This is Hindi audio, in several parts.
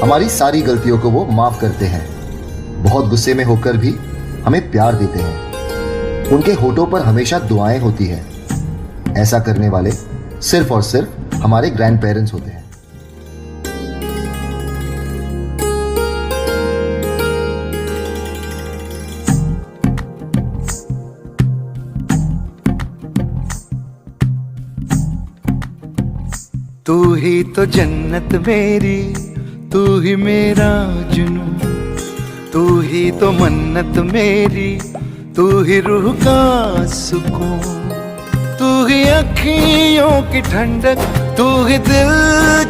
हमारी सारी गलतियों को वो माफ करते हैं। बहुत गुस्से में होकर भी हमें प्यार देते हैं। उनके होठों पर हमेशा दुआएं होती हैं। ऐसा करने वाले सिर्फ और सिर्फ हमारे ग्रैंड पेरेंट्स होते हैं। तू ही तो जन्नत मेरी, तू ही मेरा जुनू, तू ही तो मन्नत मेरी, तू ही रूह का सुकून, तू ही अखियों की ठंडक, तू ही दिल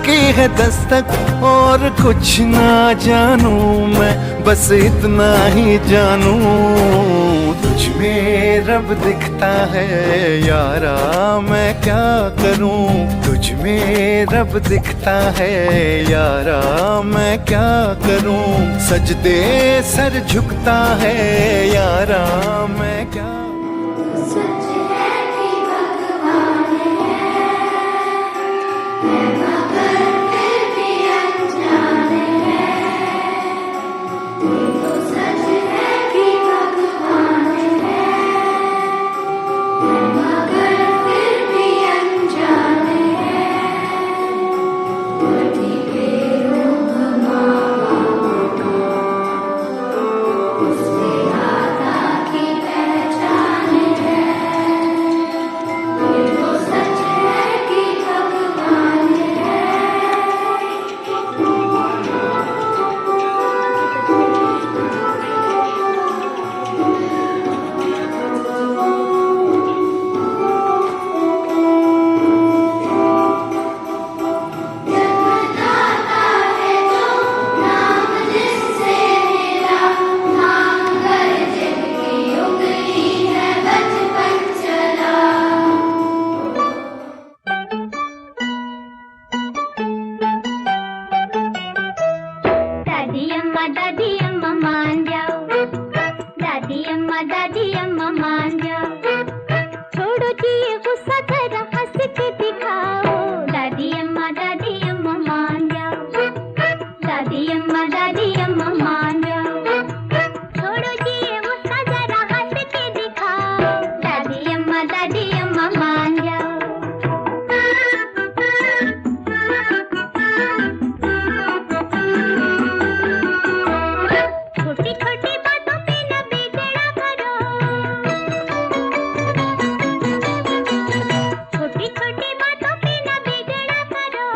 की है दस्तक। और कुछ ना जानू मैं, बस इतना ही जानू, तुझ में रब दिखता है यारा, मैं क्या करूं। तुझ में रब दिखता है यारा, मैं क्या करूं। सजदे सर झुकता है यारा, मैं क्या। दादी अम्मा मान जाओ, छोड़ो जी ये गुस्सा, जरा हंस के दिखाओ। दादी अम्मा मान जाओ, दादी अम्मा मान जाओ, छोड़ो जी ये गुस्सा, जरा हंस के दिखाओ। दादी अम्मा मान जाओ। छोटी छोटी बातों पे न बिगड़ा करो, छोटी छोटी बातों पे न बिगड़ा करो।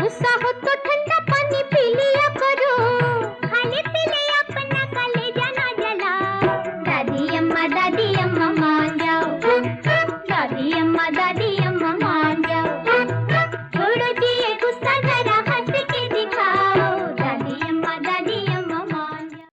गुस्सा हो तो ठंडा पानी पी लिया करो, खाने पीने अपना कलेजा ना जलाओ। दादी अम्मा मान जाओ, दादी अम्मा मान जाओ, छोड़ो जी ये गुस्सा, जरा हंस के दिखाओ। दादी अम्मा मान जाओ।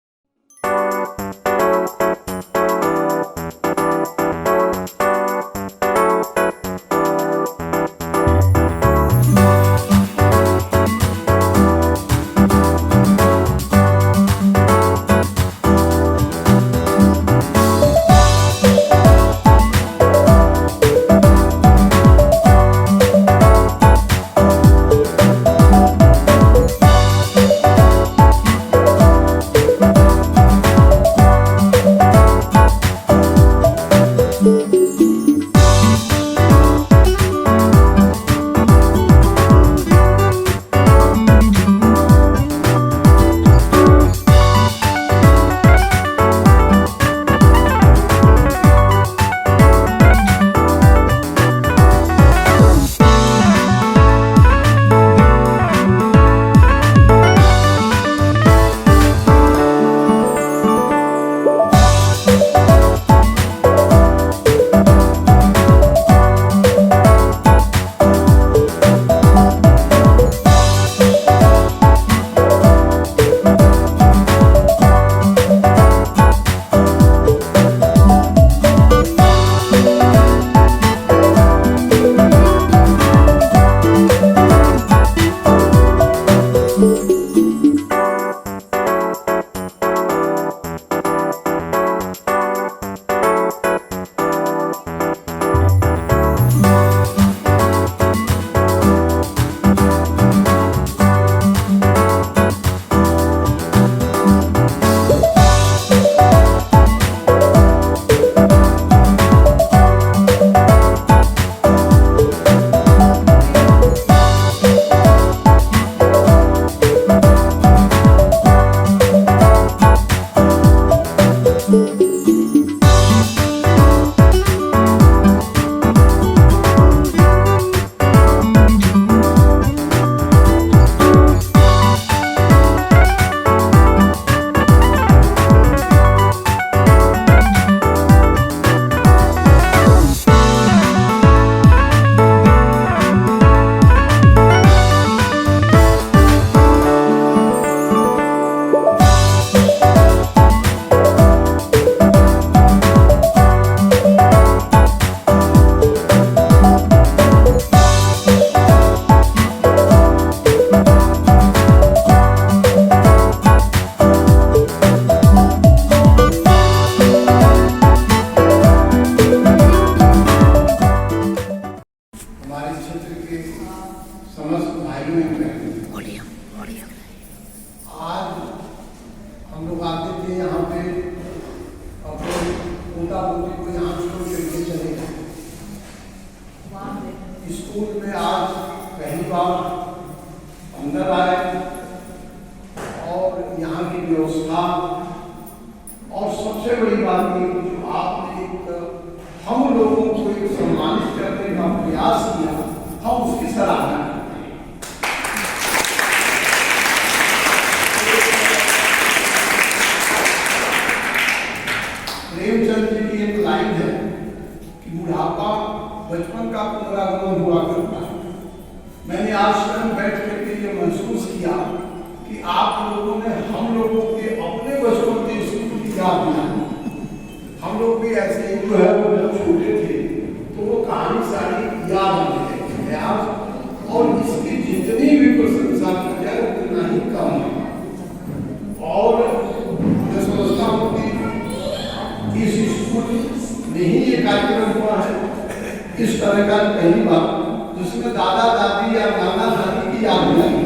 स्कूल में आज पहली बार अंदर आए और यहाँ की व्यवस्था और सबसे बड़ी बात ये कि जो आपने एक हम लोगों को एक सम्मानित करने का प्रयास किया, हम उसकी सराहना करते हैं। प्रेमचंद जी की एक लाइन है कि बुढ़ापा बचपन का पुनरागमन हुआ करता है। मैंने आज स्वयं बैठ करके ये महसूस किया कि आप लोगों ने हम लोगों के अपने बचपन के स्कूल की याद दिलाई। हम लोग भी ऐसे ही जो है वो जब छोटे थे तो वो कहानी सारी याद आने लगी और इसकी जितनी भी प्रशंसा की जाए उतना ही कम है। और मैं समझता हूँ कि इस स्कूल में ही ये कार्यक्रम हुआ है इस तरह का पहली बार जिसमें दादा दादी या नाना दादी की याद दिलाई।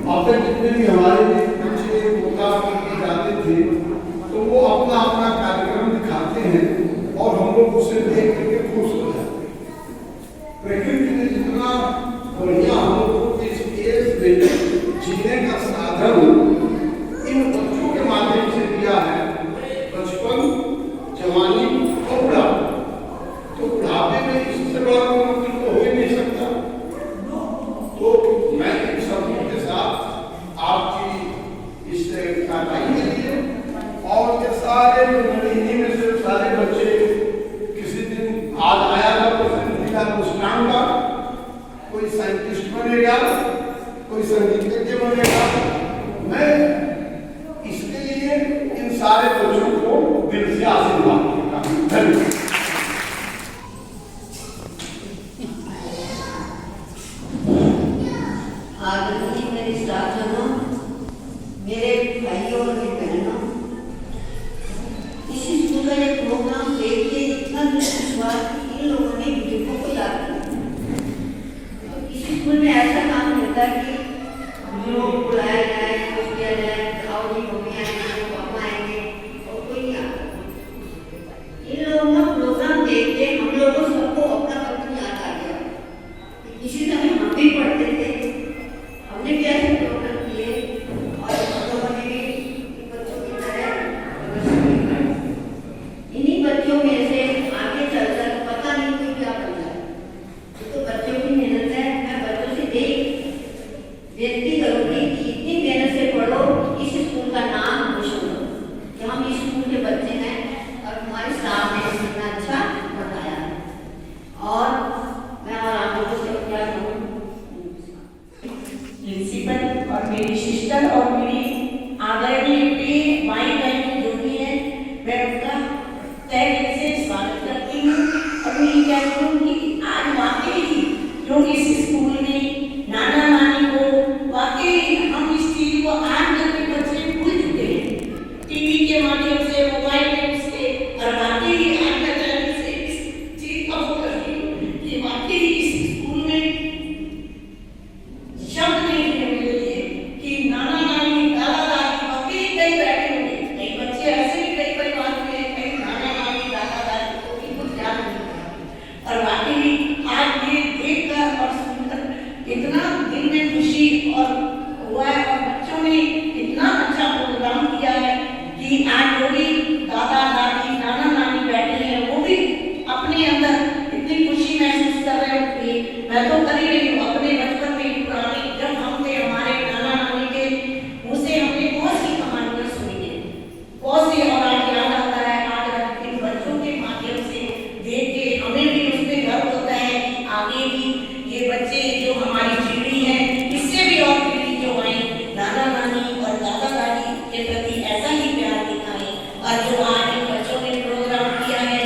अब तक जितने भी हमारे बच्चे पोता करके जाते थे तो वो अपना अपना कार्यक्रम दिखाते हैं और हम लोग उसे देख करके खुश हो जाते हैं। प्रकृति ने जितना बढ़िया हम लोग को इस एज में जीने का साधन इन बच्चों के माध्यम से दिया है। बचपन, जवानी और बुढ़ापा, तो बुढ़ापे में इससे बड़ा कोई तो हो ही नहीं सकता। तो मैं इन सबों के साथ आपकी इस कार्रवाई के लिए और के सारे महीने में से सारे बच्चे किसी दिन आज आया था पसंदीदा अनुष्ठान का, कोई साइंटिस्ट बनेगा, कोई संगीतज्ञ बनेगा। मैं इसके लिए इन सारे बच्चों को दिल से आशीर्वाद देता हूँ। धन्यवाद। आदरणीय मेरे साथियों, मेरे भाइयों और मेरी बहनों, इस स्कूल का ये प्रोग्राम देख के इतना विश्वास इन लोगों ने बुजुर्गों को याद किया। तो इस स्कूल में ऐसा काम होता है कि बुजुर्गों को बुलाया जाए, कुछ किया जाए, आओ जी मम्मी आएंगे, पापा आएंगे और कोई नहीं आता। इन लोगों का प्रोग्राम देख के हम लोगों को सबको अपना बचपन याद आ गया। किसी समय हम भी पढ़ते थे, हमने क्या प्रोग्राम किए और बच्चों ने भी बच्चों की तरह इन्हीं बच्चों में से आगे चलकर पता नहीं कोई क्या बन जाए। तो बच्चों की मेहनत है। मैं बच्चों से बेनती करूंगी कि इतनी मेहनत से पढ़ो, इस स्कूल का नाम रोशन हो कि हम इस स्कूल के बच्चे हैं और हमारे साथ ने इतना अच्छा बताया है। और मैं और आप लोगों से क्या कहूँ, प्रिंसिपल और मेरी सिस्टर और मेरी आदरणीय माई बहन जो भी है, मैं उनका तहे दिल से स्वागत करती हूँ। और मैं ये कहती हूँ कि आज वाकई जो इस स्कूल में नाना नानी को वाकई हम इस चीज को आज तक के बच्चे भूल चुके हैं, टीवी के माध्यम से, मोबाइल से, और वाकई आज तक से इस चीज का वो करती हूँ कि वाकई इस स्कूल में शब्द नहीं है मेरे लिए कि नाना नानी दादा दादी वाकई कई बैठे होंगे। कई बच्चे ऐसे भी कई परिवार में हैं, कई नाना नानी दादा दादी को भी कुछ याद नहीं करते। और वाकई आज ये देखकर और सुनकर इतना दिल में खुशी और हुआ है और बच्चों ने इतना अच्छा प्रोग्राम किया है कि आज जो भी दादा दादी नाना नानी बैठे हैं वो भी अपने अंदर इतनी खुशी महसूस कर रहे होंगे। मैं तो कर ही रही हूँ अपने बचपन में पुराने जब हम थे, हमारे नाना नानी के मुँह से हमने बहुत सी कहानियां सुनी है, बहुत सी, और आज याद आता है। आज इन बच्चों के माध्यम से देख के हमें भी उसमें गर्व होता है कि आगे भी ये बच्चे जो हमारी पीढ़ी है, इससे भी और पीढ़ी जो आए, नाना नानी और दादा दादी के प्रति ऐसा ही प्यार दिखाएं। और जो आज इन बच्चों ने प्रोग्राम किया है,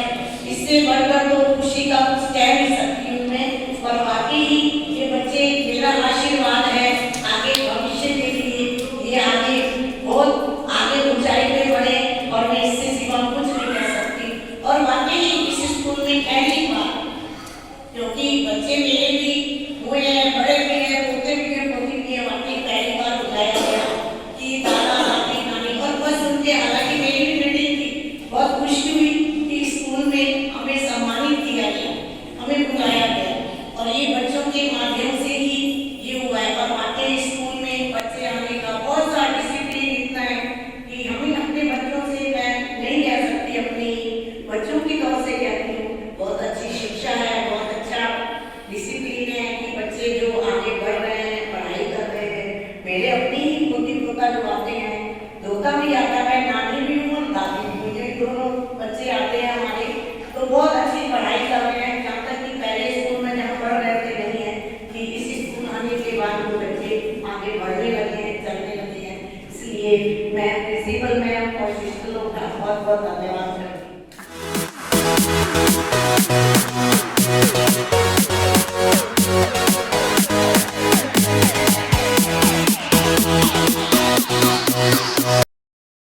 इससे बढ़कर तो खुशी का कुछ कह नहीं सकती हूँ मैं। और वाकई ये बच्चे मेरा आशीर्वाद है आगे भविष्य के लिए, ये आगे बहुत आगे ऊंचाई पे बढ़े और मैं इससे सिवा कुछ नहीं कह सकती। और वाकई इस स्कूल में पहली बार, क्योंकि बच्चे मेरे भी हुए हैं, बड़े भी हैं, पोते भी हैं, पोती भी हैं, वाकई पहली बार बुलाया गया कि दादा दादी नानी, और बस उनके, हालांकि मेरी भी मीटिंग थी, बहुत खुशी हुई कि स्कूल में हमें सम्मानित किया गया, हमें बुलाया गया। और ये का बहुत बहुत धन्यवाद करती हूँ।